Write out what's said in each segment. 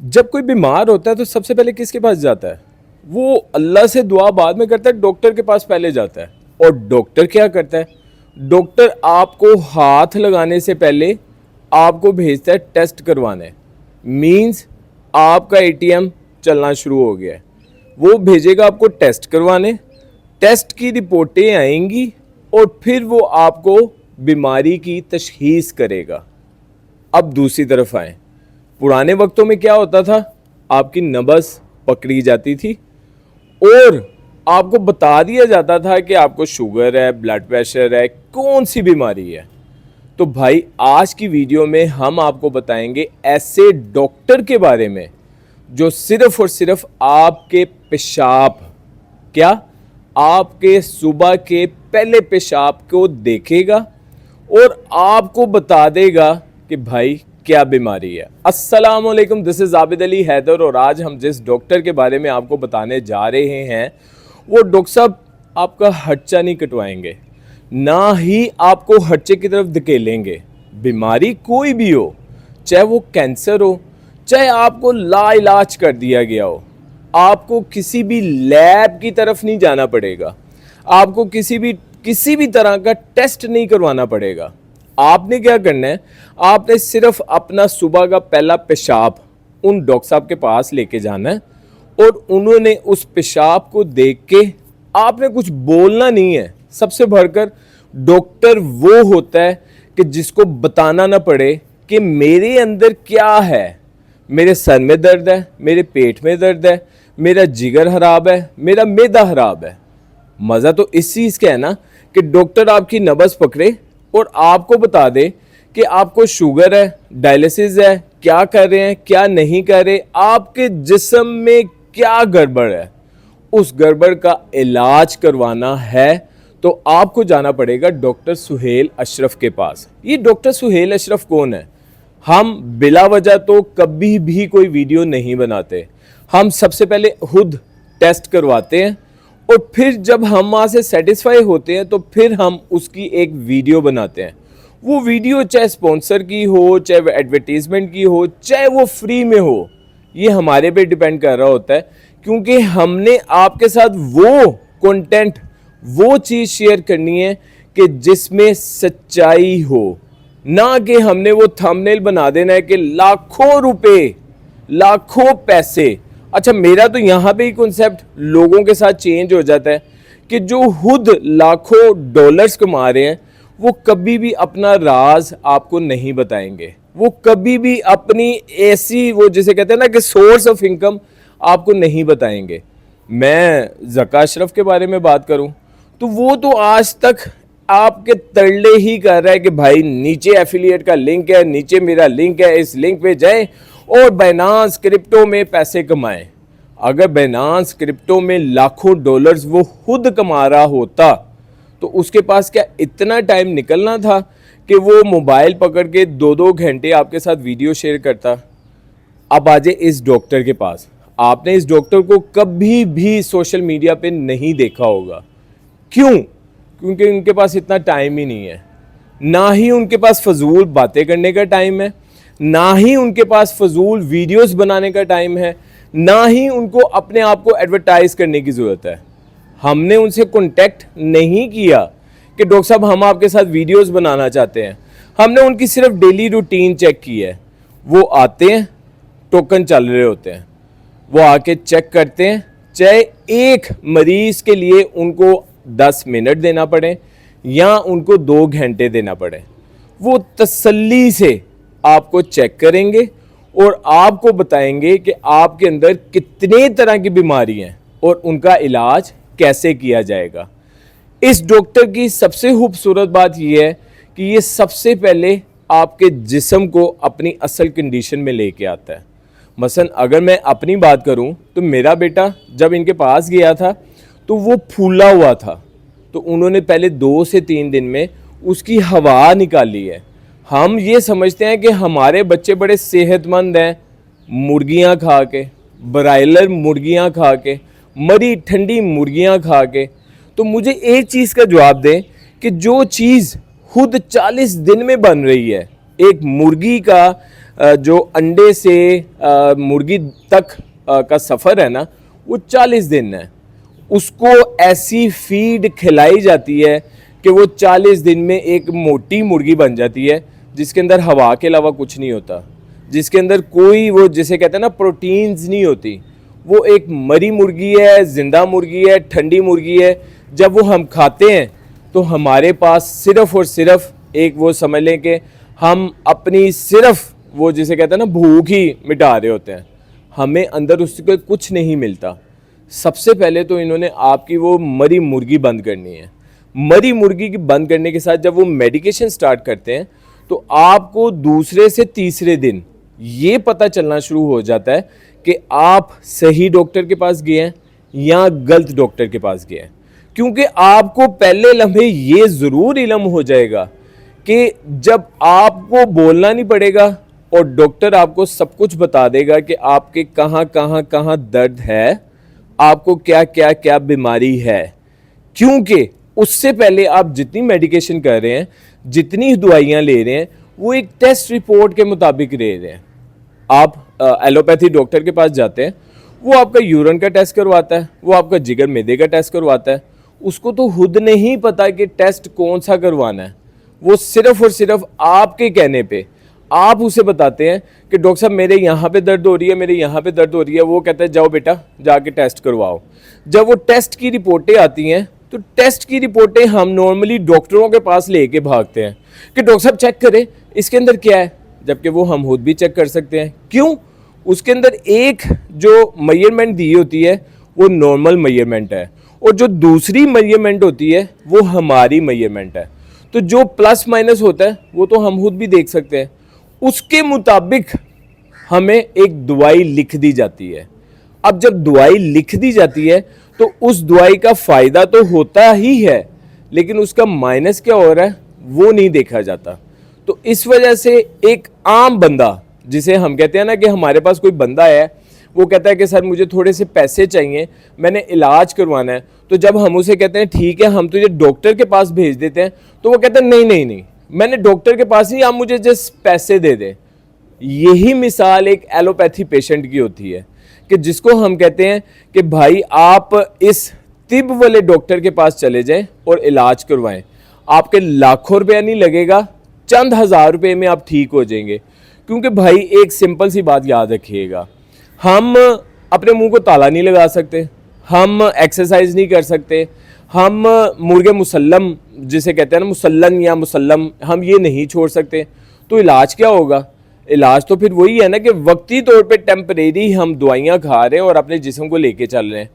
जब कोई बीमार होता है तो सबसे पहले किसके पास जाता है? वो अल्लाह से दुआ बाद में करता है, डॉक्टर के पास पहले जाता है। और डॉक्टर क्या करता है? डॉक्टर आपको हाथ लगाने से पहले आपको भेजता है टेस्ट करवाने। मींस आपका एटीएम चलना शुरू हो गया है, वो भेजेगा आपको टेस्ट करवाने। टेस्ट की रिपोर्टें आएंगी और फिर वो आपको बीमारी की तशखीस करेगा। अब दूसरी तरफ आए, पुराने वक्तों में क्या होता था? आपकी नब्ज़ पकड़ी जाती थी और आपको बता दिया जाता था कि आपको शुगर है, ब्लड प्रेशर है, कौन सी बीमारी है। तो भाई आज की वीडियो में हम आपको बताएंगे ऐसे डॉक्टर के बारे में जो सिर्फ और सिर्फ आपके पेशाब, क्या आपके सुबह के पहले पेशाब को देखेगा और आपको बता देगा कि भाई क्या बीमारी है। अस्सलाम वालेकुम, दिस इज़ आबिद अली हैदर और आज हम जिस डॉक्टर के बारे में आपको बताने जा रहे हैं वो डॉक्टर साहब आपका हर्चा नहीं कटवाएंगे, ना ही आपको हर्चे की तरफ धकेलेंगे। बीमारी कोई भी हो, चाहे वो कैंसर हो, चाहे आपको लाइलाज कर दिया गया हो, आपको किसी भी लैब की तरफ नहीं जाना पड़ेगा, आपको किसी भी तरह का टेस्ट नहीं करवाना पड़ेगा। आपने क्या करना है? आपने सिर्फ अपना सुबह का पहला पेशाब उन डॉक्टर साहब के पास लेके जाना है और उन्होंने उस पेशाब को देख के आपने कुछ बोलना नहीं है। सबसे बढ़कर डॉक्टर वो होता है कि जिसको बताना ना पड़े कि मेरे अंदर क्या है। मेरे सर में दर्द है, मेरे पेट में दर्द है, मेरा जिगर खराब है, मेरा मैदा खराब है। मज़ा तो इस चीज़ का है ना कि डॉक्टर आपकी नब्ज़ पकड़े और आपको बता दे कि आपको शुगर है, डायलिसिस है, क्या कर रहे हैं, क्या नहीं कर रहे, आपके जिस्म में क्या गड़बड़ है। उस गड़बड़ का इलाज करवाना है तो आपको जाना पड़ेगा डॉक्टर सुहेल अशरफ के पास। ये डॉक्टर सुहेल अशरफ कौन है? हम बिला वजह तो कभी भी कोई वीडियो नहीं बनाते। हम सबसे पहले खुद टेस्ट करवाते हैं और फिर जब हम वहाँ से सेटिस्फाई होते हैं तो फिर हम उसकी एक वीडियो बनाते हैं। वो वीडियो चाहे स्पॉन्सर की हो, चाहे वो एडवर्टीजमेंट की हो, चाहे वो फ्री में हो, ये हमारे पे डिपेंड कर रहा होता है, क्योंकि हमने आपके साथ वो कंटेंट, वो चीज़ शेयर करनी है कि जिसमें सच्चाई हो, ना कि हमने वो थंबनेल बना देना है कि लाखों रुपए, लाखों पैसे। अच्छा, मेरा तो यहाँ पे ही कॉन्सेप्ट लोगों के साथ चेंज हो जाता है कि जो खुद लाखों डॉलर्स कमा रहे हैं वो कभी भी अपना राज आपको नहीं बताएंगे। वो कभी भी अपनी ऐसी, वो जिसे कहते हैं ना कि सोर्स ऑफ इनकम, आपको नहीं बताएंगे। मैं ज़का अशरफ के बारे में बात करूं तो वो तो आज तक आपके तरले ही कर रहा है कि भाई नीचे एफिलिएट का लिंक है, नीचे मेरा लिंक है, इस लिंक पे जाएं और बाइनांस क्रिप्टो में पैसे कमाएं। अगर बाइनांस क्रिप्टो में लाखों डॉलर्स वो खुद कमा रहा होता तो उसके पास क्या इतना टाइम निकलना था कि वो मोबाइल पकड़ के 2-2 घंटे आपके साथ वीडियो शेयर करता? अब आजे इस डॉक्टर के पास। आपने इस डॉक्टर को कभी भी सोशल मीडिया पे नहीं देखा होगा। क्यों? क्योंकि उनके पास इतना टाइम ही नहीं है। ना ही उनके पास फजूल बातें करने का टाइम है, ना ही उनके पास फजूल वीडियोस बनाने का टाइम है, ना ही उनको अपने आप को एडवर्टाइज करने की ज़रूरत है। हमने उनसे कांटेक्ट नहीं किया कि डॉक्टर साहब हम आपके साथ वीडियोस बनाना चाहते हैं। हमने उनकी सिर्फ डेली रूटीन चेक की है। वो आते हैं, टोकन चल रहे होते हैं, वो आके चेक करते हैं, चाहे एक मरीज़ के लिए उनको 10 मिनट देना पड़े या उनको 2 घंटे देना पड़े, वो तसल्ली से आपको चेक करेंगे और आपको बताएंगे कि आपके अंदर कितने तरह की बीमारी हैं और उनका इलाज कैसे किया जाएगा। इस डॉक्टर की सबसे खूबसूरत बात यह है कि ये सबसे पहले आपके जिस्म को अपनी असल कंडीशन में लेके आता है। मसलन अगर मैं अपनी बात करूं तो मेरा बेटा जब इनके पास गया था तो वो फूला हुआ था, तो उन्होंने पहले 2 से 3 दिन में उसकी हवा निकाली है। हम ये समझते हैं कि हमारे बच्चे बड़े सेहतमंद हैं, मुर्गियां खा के, ब्रायलर मुर्गियां खा के, मरी ठंडी मुर्गियां खा के। तो मुझे एक चीज़ का जवाब दें कि जो चीज़ खुद 40 दिन में बन रही है, एक मुर्गी का जो अंडे से मुर्गी तक का सफ़र है ना, वो 40 दिन है। उसको ऐसी फीड खिलाई जाती है कि वो 40 दिन में एक मोटी मुर्गी बन जाती है, जिसके अंदर हवा के अलावा कुछ नहीं होता, जिसके अंदर कोई वो जिसे कहते हैं ना प्रोटीन्स नहीं होती। वो एक मरी मुर्गी है, जिंदा मुर्गी है, ठंडी मुर्गी है। जब वो हम खाते हैं तो हमारे पास सिर्फ़ और सिर्फ एक वो समझ लें कि हम अपनी सिर्फ वो जिसे कहते हैं ना भूख ही मिटा रहे होते हैं, हमें अंदर उसके कुछ नहीं मिलता। सबसे पहले तो इन्होंने आपकी वो मरी मुर्गी बंद करनी है। मरी मुर्गी की बंद करने के साथ जब वो मेडिकेशन स्टार्ट करते हैं तो आपको दूसरे से तीसरे दिन ये पता चलना शुरू हो जाता है कि आप सही डॉक्टर के पास गए हैं या गलत डॉक्टर के पास गए हैं। क्योंकि आपको पहले लम्हे ये ज़रूर इल्म हो जाएगा कि जब आपको बोलना नहीं पड़ेगा और डॉक्टर आपको सब कुछ बता देगा कि आपके कहाँ दर्द है, आपको क्या क्या क्या बीमारी है। क्योंकि उससे पहले आप जितनी मेडिकेशन कर रहे हैं, जितनी दवाइयाँ ले रहे हैं, वो एक टेस्ट रिपोर्ट के मुताबिक ले रहे हैं। आप एलोपैथी डॉक्टर के पास जाते हैं, वो आपका यूरिन का टेस्ट करवाता है, वो आपका जिगर मैदे का टेस्ट करवाता है। उसको तो खुद नहीं पता कि टेस्ट कौन सा करवाना है। वो सिर्फ और सिर्फ आपके कहने पे आप उसे बताते हैं कि डॉक्टर साहब मेरे यहाँ पे दर्द हो रही है, मेरे यहाँ पे दर्द हो रही है। वो कहता है जाओ बेटा जाके टेस्ट करवाओ। जब वो टेस्ट की रिपोर्टें आती हैं तो टेस्ट की रिपोर्टें हम नॉर्मली डॉक्टरों के पास लेके भागते हैं कि डॉक्टर साहब चेक करें इसके अंदर क्या है, जबकि वो हम खुद भी चेक कर सकते हैं। क्यों? उसके अंदर एक जो मेजरमेंट दी होती है वो नॉर्मल मेजरमेंट है और जो दूसरी मेजरमेंट होती है वो हमारी मेजरमेंट है। तो जो प्लस माइनस होता है वो तो हम खुद भी देख सकते हैं। उसके मुताबिक हमें एक दवाई लिख दी जाती है। अब जब दवाई लिख दी जाती है तो उस दवाई का फ़ायदा तो होता ही है, लेकिन उसका माइनस क्या हो रहा है वो नहीं देखा जाता। तो इस वजह से एक आम बंदा, जिसे हम कहते हैं ना कि हमारे पास कोई बंदा है, वो कहता है कि सर मुझे थोड़े से पैसे चाहिए, मैंने इलाज करवाना है। तो जब हम उसे कहते हैं ठीक है हम तुझे डॉक्टर के पास भेज देते हैं, तो वो कहता है नहीं, मैंने डॉक्टर के पास नहीं, आप मुझे जस्ट पैसे दे दें। यही मिसाल एक एलोपैथी पेशेंट की होती है कि जिसको हम कहते हैं कि भाई आप इस तिब वाले डॉक्टर के पास चले जाएं और इलाज करवाएं। आपके लाखों रुपया नहीं लगेगा, चंद हज़ार रुपये में आप ठीक हो जाएंगे। क्योंकि भाई एक सिंपल सी बात याद रखिएगा, हम अपने मुंह को ताला नहीं लगा सकते, हम एक्सरसाइज नहीं कर सकते, हम मुर्गे मुसल्लम जिसे कहते हैं ना मुसल्लन या मुसल्लम, हम ये नहीं छोड़ सकते। तो इलाज क्या होगा? इलाज तो फिर वही है ना कि वक्ती तौर पे टेम्परेरी हम दवाइयाँ खा रहे हैं और अपने जिस्म को लेके चल रहे हैं।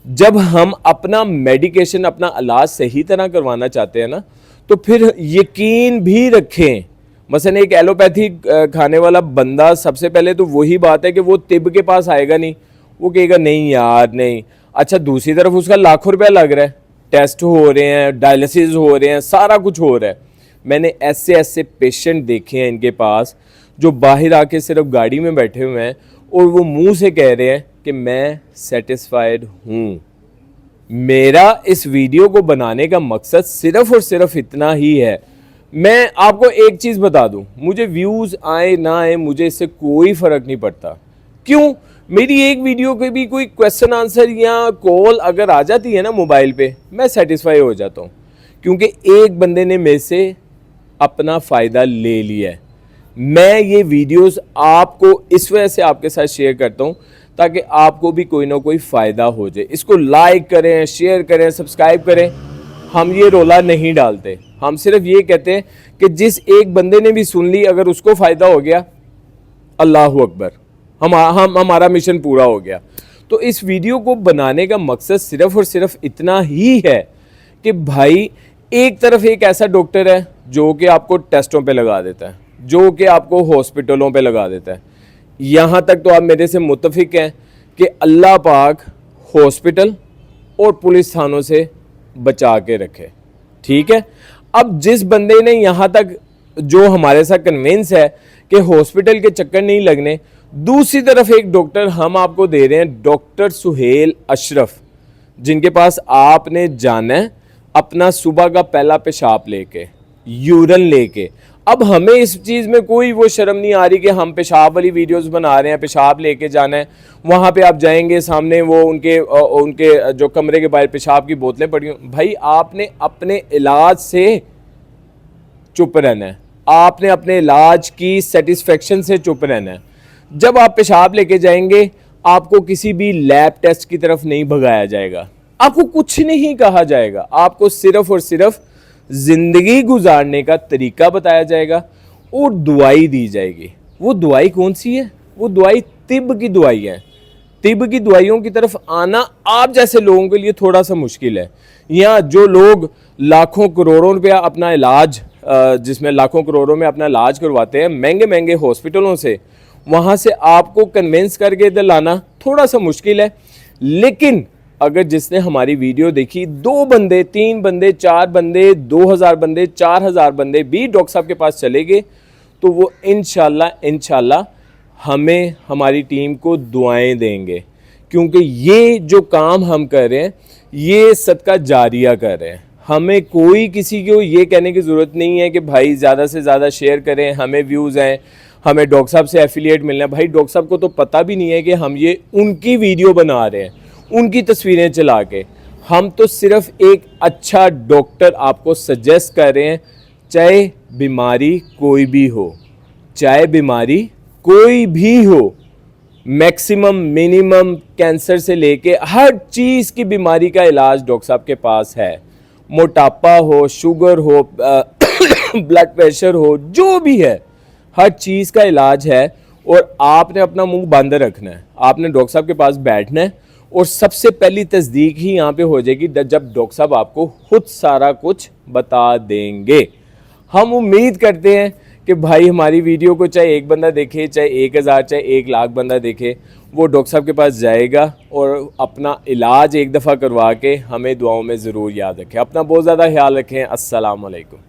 जब हम अपना मेडिकेशन, अपना इलाज सही तरह करवाना चाहते हैं ना, तो फिर यकीन भी रखें, मसलन एक एलोपैथी खाने वाला बंदा सबसे पहले तो वही बात है कि वो तिब के पास आएगा नहीं, वो कहेगा नहीं यार नहीं। अच्छा दूसरी तरफ उसका लाखों रुपया लग रहा है, टेस्ट हो रहे हैं, डायलिसिस हो रहे हैं, सारा कुछ हो रहा है। मैंने ऐसे ऐसे पेशेंट देखे हैं इनके पास जो बाहर आके सिर्फ गाड़ी में बैठे हुए हैं और वो मुंह से कह रहे हैं कि मैं सेटिस्फाइड हूँ। मेरा इस वीडियो को बनाने का मकसद सिर्फ और सिर्फ इतना ही है। मैं आपको एक चीज़ बता दूं, मुझे व्यूज़ आए ना आए मुझे इससे कोई फ़र्क नहीं पड़ता। क्यों? मेरी एक वीडियो के भी कोई क्वेश्चन आंसर या कॉल अगर आ जाती है ना मोबाइल पे, मैं सेटिस्फाई हो जाता हूँ। क्योंकि एक बंदे ने मेरे से अपना फ़ायदा ले लिया है। मैं ये वीडियोस आपको इस वजह से आपके साथ शेयर करता हूँ ताकि आपको भी कोई ना कोई फ़ायदा हो जाए। इसको लाइक करें, शेयर करें, सब्सक्राइब करें। हम ये रोला नहीं डालते, हम सिर्फ ये कहते हैं कि जिस एक बंदे ने भी सुन ली अगर उसको फ़ायदा हो गया, अल्लाहु अकबर, हमारा मिशन पूरा हो गया। तो इस वीडियो को बनाने का मकसद सिर्फ और सिर्फ इतना ही है कि भाई एक तरफ एक ऐसा डॉक्टर है जो कि आपको टेस्टों पे लगा देता है, जो कि आपको हॉस्पिटलों पे लगा देता है। यहाँ तक तो आप मेरे से मुत्तफिक हैं कि अल्लाह पाक हॉस्पिटल और पुलिस थानों से बचा के रखे, ठीक है। अब जिस बंदे ने यहाँ तक जो हमारे साथ कन्विंस है कि हॉस्पिटल के चक्कर नहीं लगने, दूसरी तरफ एक डॉक्टर हम आपको दे रहे हैं, डॉक्टर सुहेल अशरफ, जिनके पास आपने जाना है अपना सुबह का पहला पेशाब लेके, यूरिन लेके, अब हमें इस चीज़ में कोई वो शर्म नहीं आ रही कि हम पेशाब वाली वीडियोस बना रहे हैं, पेशाब लेके जाना है, वहाँ पे आप जाएंगे सामने वो उनके जो कमरे के बाहर पेशाब की बोतलें पड़ी हों। भाई आपने अपने इलाज से चुप रहना है, आपने अपने इलाज की सेटिस्फेक्शन से चुप रहना है। जब आप पेशाब लेके जाएंगे आपको किसी भी लैब टेस्ट की तरफ नहीं भगाया जाएगा, आपको कुछ नहीं कहा जाएगा, आपको सिर्फ और सिर्फ जिंदगी गुजारने का तरीका बताया जाएगा और दुआई दी जाएगी। वो दुआई कौन सी है? वो दुआई तिब की दुआई है। तिब की दवाइयों की तरफ आना आप जैसे लोगों के लिए थोड़ा सा मुश्किल है। यहाँ जो लोग लाखों करोड़ों रुपया अपना इलाज, जिसमें लाखों करोड़ों में अपना इलाज करवाते हैं महंगे महंगे हॉस्पिटलों से, वहाँ से आपको कन्विंस करके इधर लाना थोड़ा सा मुश्किल है। लेकिन अगर जिसने हमारी वीडियो देखी, 2 बंदे 3 बंदे 4 बंदे 2000 बंदे 4000 बंदे भी डॉक्टर साहब के पास चले गए तो वो इंशाल्लाह हमें, हमारी टीम को दुआएं देंगे, क्योंकि ये जो काम हम कर रहे हैं ये सदका जारिया कर रहे हैं। हमें कोई किसी को ये कहने की ज़रूरत नहीं है कि भाई ज़्यादा से ज़्यादा शेयर करें, हमें व्यूज़ हैं, हमें डॉक्टर साहब से एफिलिएट मिलना है। भाई डॉक्टर साहब को तो पता भी नहीं है कि हम ये उनकी वीडियो बना रहे हैं, उनकी तस्वीरें चला के। हम तो सिर्फ एक अच्छा डॉक्टर आपको सजेस्ट कर रहे हैं, चाहे बीमारी कोई भी हो, चाहे बीमारी कोई भी हो, मैक्सिमम मिनिमम कैंसर से लेके हर चीज़ की बीमारी का इलाज डॉक्टर साहब के पास है। मोटापा हो, शुगर हो, ब्लड प्रेशर हो, जो भी है हर चीज़ का इलाज है। और आपने अपना मुंह बंद रखना है, आपने डॉक्टर साहब के पास बैठना है और सबसे पहली तस्दीक ही यहाँ पे हो जाएगी जब डॉक्टर साहब आपको खुद सारा कुछ बता देंगे। हम उम्मीद करते हैं कि भाई हमारी वीडियो को चाहे एक बंदा देखे, चाहे 1000, चाहे 1 लाख बंदा देखे, वो डॉक्टर साहब के पास जाएगा और अपना इलाज एक दफ़ा करवा के हमें दुआओं में ज़रूर याद रखें। अपना बहुत ज़्यादा ख्याल रखें। अस्सलाम वालेकुम।